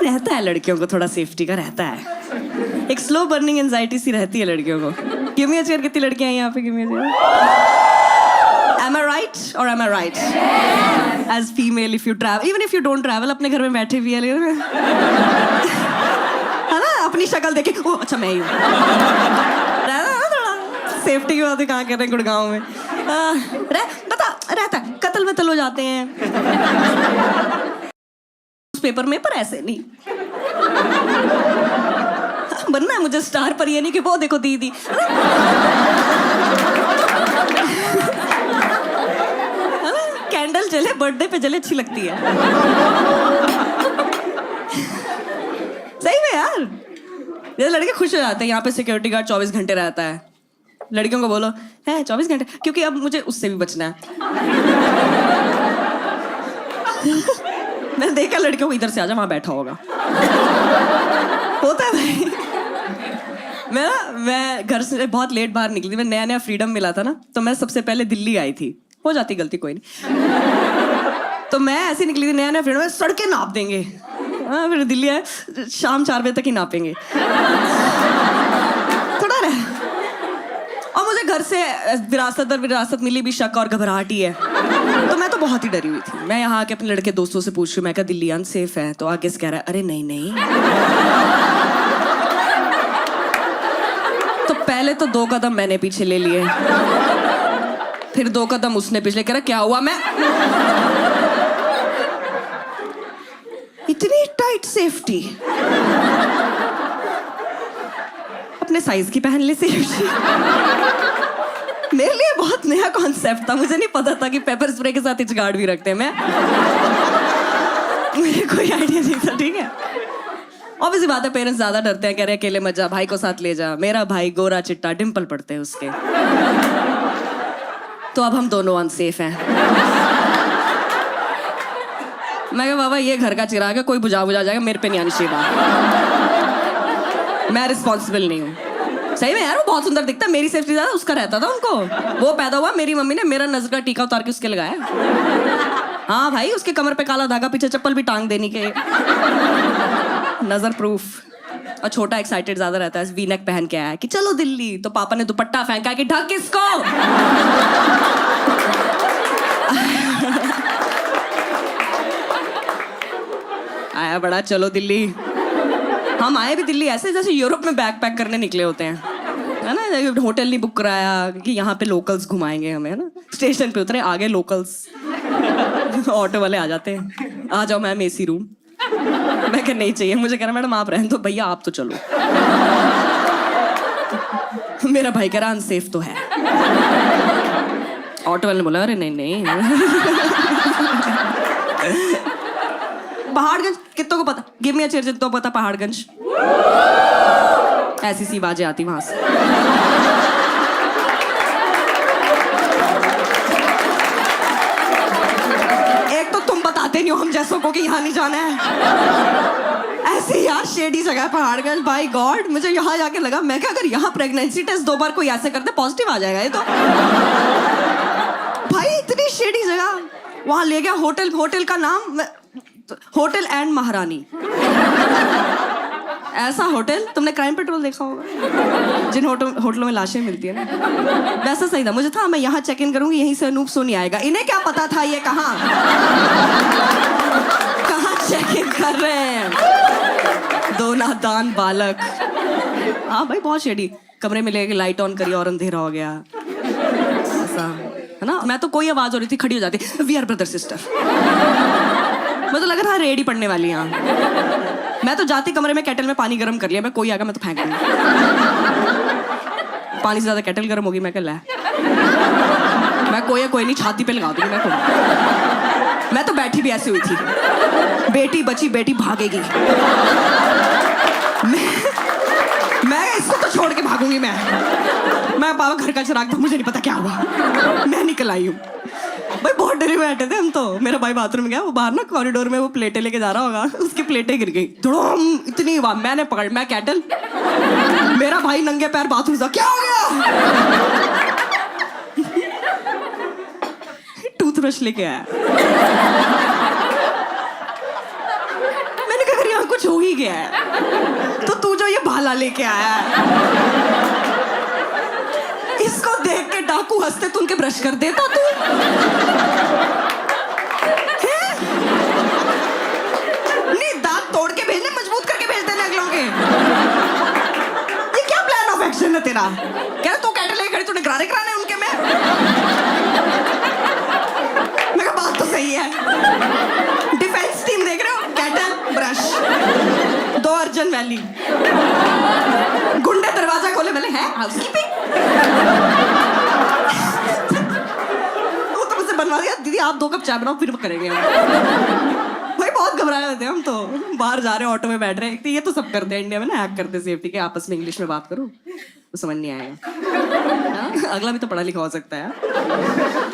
रहता है लड़कियों को, थोड़ा सेफ्टी का रहता है, एक स्लो बर्निंग एंजाइटी सी रहती है लड़कियों को। गिव मी अ चेयर, कितनी लड़कियां हैं यहाँ पे? Give me a chair. Am I right or am I right? Yes. As female, if you travel, even if you don't travel, अपने घर में बैठे भी है ना, अपनी शक्ल देखे ओ अच्छा मैं ही हूँ। सेफ्टी की बातें कहाँ कर रहे हैं गुड़गांव में? रहता है, कत्ल वत्ल हो जाते हैं उस पेपर में, पर ऐसे नहीं बनना है मुझे स्टार, पर ये नहीं कि वो देखो दीदी। कैंडल जले बर्थडे पे जले, अच्छी लगती है। सही में यार, ये लड़के खुश हो जाते हैं। यहाँ पे सिक्योरिटी गार्ड 24 घंटे रहता है। लड़कियों को बोलो है 24 घंटे, क्योंकि अब मुझे उससे भी बचना है। मैंने देखा लड़कियों को, इधर से आजा, वहां बैठा होगा। होता है भाई। मैं घर से बहुत लेट बाहर निकली थी, मैं नया फ्रीडम मिला था ना, तो मैं सबसे पहले दिल्ली आई थी। हो जाती गलती, कोई नहीं। तो मैं ऐसे निकली थी, नया फ्रीडम, सड़कें नाप देंगे। हाँ, फिर दिल्ली आए, शाम 4 बजे तक ही नापेंगे। थोड़ा रहा। और मुझे घर से विरासत मिली भी शक और घबराहट ही है, तो मैं तो बहुत ही डरी हुई थी। मैं यहाँ आके अपने लड़के दोस्तों से पूछ रही हूँ, मैं कहा दिल्ली अनसेफ है, तो आगे से कह रहा है अरे नहीं। तो पहले तो 2 कदम मैंने पीछे ले लिए, फिर 2 कदम उसने पिछले। कह रहा क्या हुआ? मैं इतनी टाइट सेफ्टी, अपने साइज की पहन ले सेफ्टी। मेरे लिए बहुत नया कॉन्सेप्ट था, मुझे नहीं पता था कि पेपर स्प्रे के साथ इचगार्ड भी रखते हैं। मुझे कोई आइडिया नहीं था। ठीक है, ऑब्वियसली बात है, पेरेंट्स ज्यादा डरते हैं, कह रहे अकेले मत जा, भाई को साथ ले जा। मेरा भाई गोरा चिट्टा, डिंपल पड़ते हैं उसके। तो अब हम दोनों अनसेफ हैं। मैं कहा बाबा ये घर का चिराग है, कोई बुझा जाएगा, मेरे पे नहीं आनी चाहिए बात। मैं रिस्पॉन्सिबल नहीं हूँ। सही में यार, वो बहुत सुंदर दिखता है, मेरी सेफ्टी ज्यादा उसका रहता था उनको। वो पैदा हुआ, मेरी मम्मी ने मेरा नजर का टीका उतार के उसके लगाया। हाँ भाई, उसके कमर पे काला धागा, पीछे चप्पल भी टांग देनी के, नजर प्रूफ। और छोटा एक्साइटेड ज्यादा रहता है, वी-नेक पहन के आया कि चलो दिल्ली, तो पापा ने दुपट्टा फेंका कि ढक किसको। आया बड़ा चलो दिल्ली। हम आए भी दिल्ली ऐसे जैसे यूरोप में बैग पैक करने निकले होते हैं, है ना। होटल नहीं बुक कराया कि यहाँ पे लोकल्स घुमाएंगे हमें, है ना। स्टेशन पे उतरे, आगे लोकल्स ऑटो वाले आ जाते हैं, आ जाओ मैम एसी रूम। मैं कह नहीं चाहिए मुझे। कह रहा मैडम आप रहने दो, भैया आप तो चलो। मेरा भाई कह रहा अनसेफ तो है। ऑटो वाले ने बोला अरे नहीं। पहाड़गंज कितनों को पता? गिव मी अ चेयर, जितनों को पता पहाड़गंज। ऐसी सी बाजें आती वहां से। एक तो तुम बताते नहीं हो हम जैसों को कि यहाँ नहीं जाना है। ऐसे यार शेडी जगह है पहाड़गंज। बाय गॉड, मुझे यहाँ जाके लगा, मैं क्या अगर यहाँ प्रेगनेंसी टेस्ट 2 बार कोई ऐसे करते पॉजिटिव आ जाएगा ये तो। भाई इतनी शेडी जगह, वहां ले गया होटल का नाम होटल एंड महारानी। ऐसा होटल, तुमने क्राइम पेट्रोल देखा होगा, जिन होटलों में लाशें मिलती है ना, वैसा सही था। मुझे था मैं यहाँ चेक इन करूंगी, यहीं से अनूप सोनी आएगा। इन्हें क्या पता था ये कहाँ चेक इन कर रहे हैं, 2 नादान बालक। हाँ भाई बहुत शेडी। कमरे में लेके लाइट ऑन करी और अंधेरा हो गया, ऐसा है ना। मैं तो कोई आवाज हो रही थी, खड़ी हो जाती, वी आर ब्रदर सिस्टर। मैं तो लग रहा रेडी पड़ने वाली यहाँ। मैं तो जाती कमरे में केटल में पानी गर्म कर लिया, मैं कोई आगा मैं तो फेंक दूंगी। पानी से ज्यादा केटल गर्म होगी, मैं कह ला मैं कोई नहीं, छाती पे लगा दूंगी मैं तो बैठी भी ऐसे हुई थी, बेटी बची बेटी भागेगी। मैं इसको तो छोड़ के भागूंगी। मैं पापा घर का चिराग था, मुझे नहीं पता क्या हुआ, मैं निकल आई हूँ। भाई बहुत डरे बैठे थे हम तो। मेरा भाई बाथरूम में गया, वो बाहर ना कॉरिडोर में वो प्लेटें लेके जा रहा होगा, उसकी प्लेटें गिर गई धड़ोम, इतनी बार मैंने पकड़, मैं कैटल, मेरा भाई नंगे पैर बाथरूम से, क्या हो गया? टूथब्रश लेके आया। मैंने कहा अगर यहाँ कुछ हो ही गया है। तो तू जो ये भाला लेके आया है, इसको देख के डाकू हंसते तुम के ब्रश कर देता तू? नहीं, दांत तोड़ के भेजने, मजबूत करके भेज देने अगलों के। ये क्या प्लान ऑफ एक्शन है तेरा? क्या तू कैटल लेके खड़ी, तूने गरारे कराने उनके में? मैं कहा बात तो सही है। डिफेंस टीम देख रहे हो, कैटल ब्रश, 2 अर्जन वैली, गुंडे दरवाजा खोले, बोले है हाउसकीपिंग। वो तो मुझसे बनवा दिया, दीदी आप 2 कप चाय बनाओ फिर करेंगे हम। भाई बहुत घबराए होते हैं हम तो, बाहर जा रहे हैं ऑटो में बैठ रहे हैं। ये तो सब करते हैं इंडिया में ना, हैक करते सेफ्टी के, आपस में इंग्लिश में बात करो तो समझ नहीं आएगा। अगला भी तो पढ़ा लिखा हो सकता है।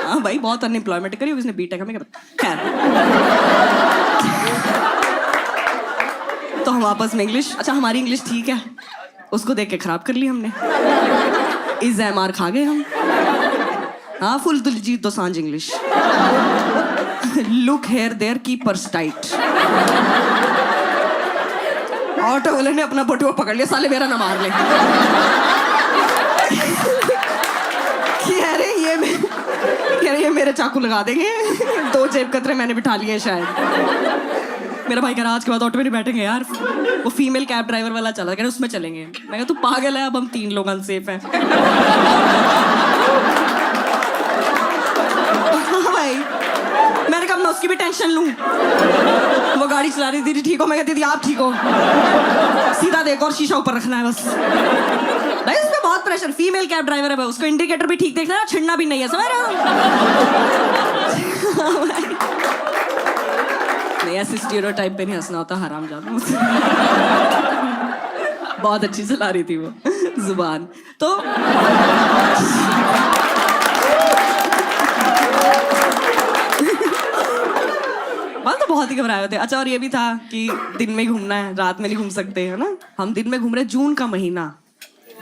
हाँ भाई बहुत अनएम्प्लॉयमेंट करी उसने, बीटेक हमें खैर। तो हम आपस में इंग्लिश, अच्छा हमारी इंग्लिश ठीक है, उसको देख के खराब कर ली हमने। इस मार खा गए हम। हाँ full Diljit Dosanjh English. Look here there keepers tight. Auto वाले ने अपना बटुआ पकड़ लिया, साले मेरा ना मार ले। ये मेरे चाकू लगा देंगे। 2 जेब कतरे मैंने बिठा लिए शायद। मेरा भाई कह रहा आज के बाद ऑटो में नहीं बैठेंगे यार, वो फीमेल कैब ड्राइवर वाला चला, कह रहे उसमें चलेंगे। मैं कहा तू पागल है, अब हम 3 लोग अनसेफ हैं। हाँ भाई, मैंने कहा मैं उसकी भी टेंशन लूं। वो गाड़ी चला रही थी, ठीक हो? मैं कहती थी आप ठीक हो? सीधा देखो और शीशा ऊपर रखना है बस। भाई उसमें बहुत प्रेशर, फीमेल कैब ड्राइवर है भाई, उसको इंडिकेटर भी ठीक देखना है, छिड़ना भी नहीं है, समझ रहे हो? नहीं ऐसे स्टीरियोटाइप पे नहीं हंसना होता, हरामजादा। बहुत अच्छी चला रही थी वो जुबान तो। तो बहुत ही घबराए होते। अच्छा और ये भी था कि दिन में घूमना है, रात में नहीं घूम सकते, है ना? हम दिन में घूम रहे, जून का महीना,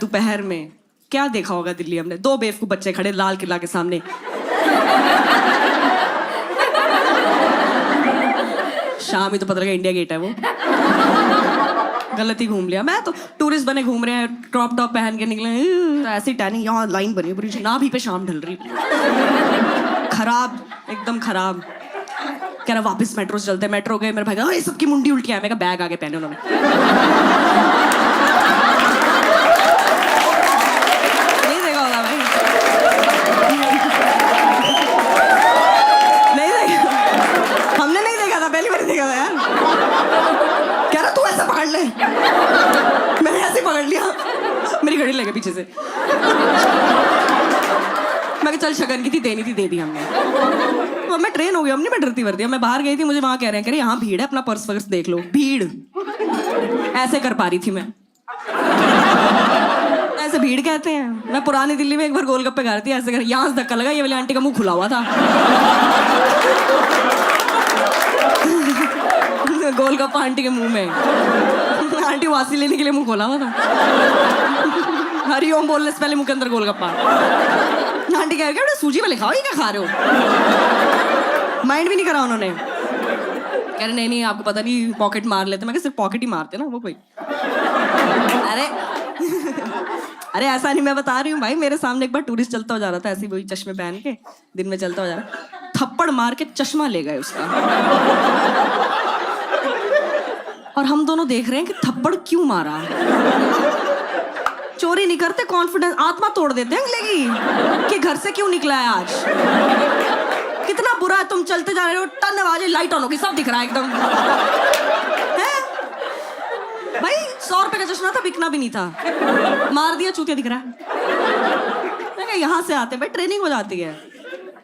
दोपहर में। क्या देखा होगा दिल्ली हमने? 2 बेवकूफ बच्चे खड़े लाल किला के सामने। शाम ही तो पता लगा इंडिया गेट है वो। गलत ही घूम लिया। मैं तो टूरिस्ट बने घूम रहे हैं, क्रॉप टॉप पहन के निकले, तो ऐसी टैनिंग, यहाँ लाइन बनी पूरी, ना भी पे शाम ढल रही, खराब एकदम खराब। कह रहा वापस मेट्रो से चलते। मेट्रो गए, मेरे भाई सबकी मुंडी उल्टी है। मैं कहा बैग आगे पहने उन्होंने। नहीं देखा होगा भाई, नहीं देखा, हमने नहीं देखा था, पहली बार देखा था यार। कह रहा तू ऐसे पकड़ ले, मैंने ऐसे पकड़ लिया, मेरी घड़ी लगे पीछे से। मैं चल शगन की थी, देनी थी, दे दी हमने। तो मैं ट्रेन हो गई, हमने मैं डरती वरती, मैं बाहर गई थी, मुझे वहां कह रहे हैं यहाँ भीड़ है, अपना पर्स वर्स देख लो। भीड़ ऐसे कर पा रही थी मैं, ऐसे भीड़ कहते हैं। मैं पुरानी दिल्ली में एक बार गोलगप्पे खा रही थी, ऐसे कर, यहाँ से धक्का लगा, ये वाली आंटी का मुंह खुला हुआ था। गोलगप्पा आंटी के मुंह में, आंटी वासी लेने के लिए मुंह खोला हुआ था। हरिओम बोलने से पहले मुंह के अंदर गोलगप्पा। आंटी कह रही सूजी में लिखा हो, ये क्या खा रहे हो? माइंड भी नहीं करा उन्होंने। कह रहे नहीं आपको पता नहीं, पॉकेट मार लेते। मैं सिर्फ पॉकेट ही मारते ना वो कोई। अरे अरे ऐसा नहीं, मैं बता रही हूँ भाई, मेरे सामने एक बार टूरिस्ट चलता हो जा रहा था, ऐसी वही चश्मे पहन के, दिन में चलता हो जा रहा, थप्पड़ मार के चश्मा ले गए उसका। और हम दोनों देख रहे हैं कि थप्पड़ क्यों मारा। चोरी नहीं करते, कॉन्फिडेंस, आत्मा तोड़ देते हैं अगले की कि घर से क्यों निकला है आज। कितना बुरा है, तुम चलते जा रहे हो, टन आवाज, लाइट ऑन होगी, सब दिख रहा है एकदम। है भाई 100 रुपए का चश्मा था, बिकना भी नहीं था, मार दिया, चूतिया दिख रहा है। यहाँ से आते भाई, ट्रेनिंग हो जाती है।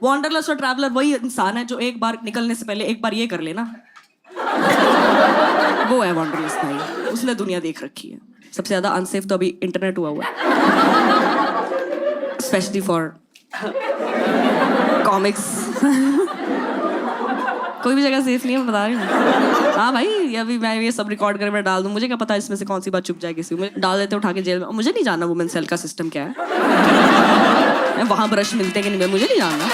वॉन्डरलस्ट और ट्रैवलर वही इंसान है जो एक बार निकलने से पहले एक बार ये कर लेना, वो है वॉन्डरलस्ट भाई, उसने दुनिया देख रखी है। सबसे ज्यादा अनसेफ तो अभी इंटरनेट हुआ है, स्पेशली फॉर कॉमिक्स। कोई भी जगह सेफ नहीं है, बता रही हूँ। हाँ भाई, अभी मैं ये सब रिकॉर्ड करके मैं डाल दूँ, मुझे क्या पता इसमें से कौन सी बात चुप जाए किसी को। मुझे डाल देते उठा के जेल में, मुझे नहीं जानना वुमेन सेल का सिस्टम क्या है, वहाँ ब्रश मिलते कि नहीं, मुझे नहीं जानना।